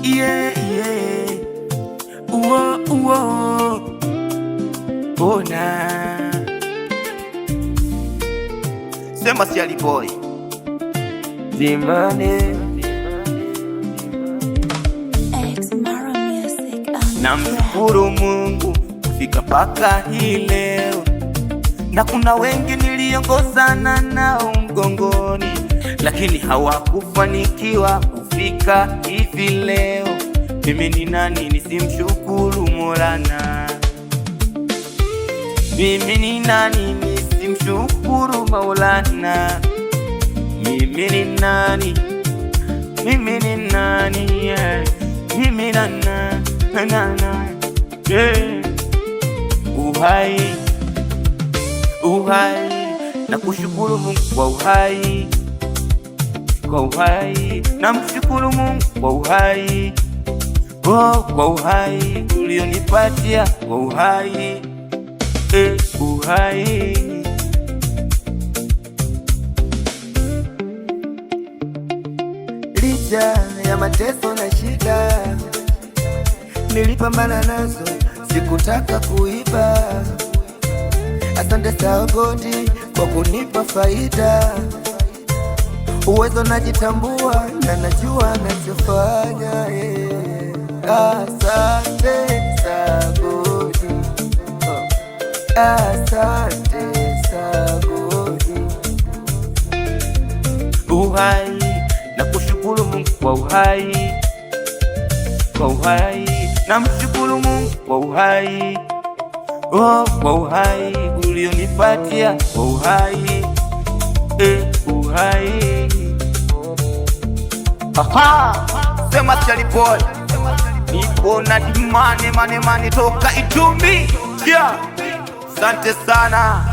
Yeah, yeah. Uo, uo. Ona. Sema Siali boy. Zimane. Namshukuru Mungu kufika paka hii leo, na kuna wengi niliongozana nao mgongoni, lakini hawakufanikiwa kufika hivi leo. Mimi ni nani nisimshukuru Maulana? Mimi ni nani nisimshukuru Maulana? Mimi ni nani? Mimi ni nani? Yeah. Mimi nana yeah. Uhai, uhai, na kushukuru Mungu kwa uhai, kwa uhai, na mshukuru Mungu kwa uhai, oh, kwa uhai ulionipatia, kwa uhai, uhai. Licha ya mateso na shida nilipambana nazo, sikutaka kuiba. Asante Sagodi kwa kunipa faida, uwezo najitambua na najua nachofanya. Asante Sagodi, asante Sagodi. Uhai, na kushukuru Mungu kwa uhai, kwa uhai, na mshukuru Mungu kwa uhai, oh, kwa uhai ulionipatia, kwa uhai, uhai. Aha, sema Siali boy. Nipo na dimane mane toka Itumbi. Yeah. Asante sana.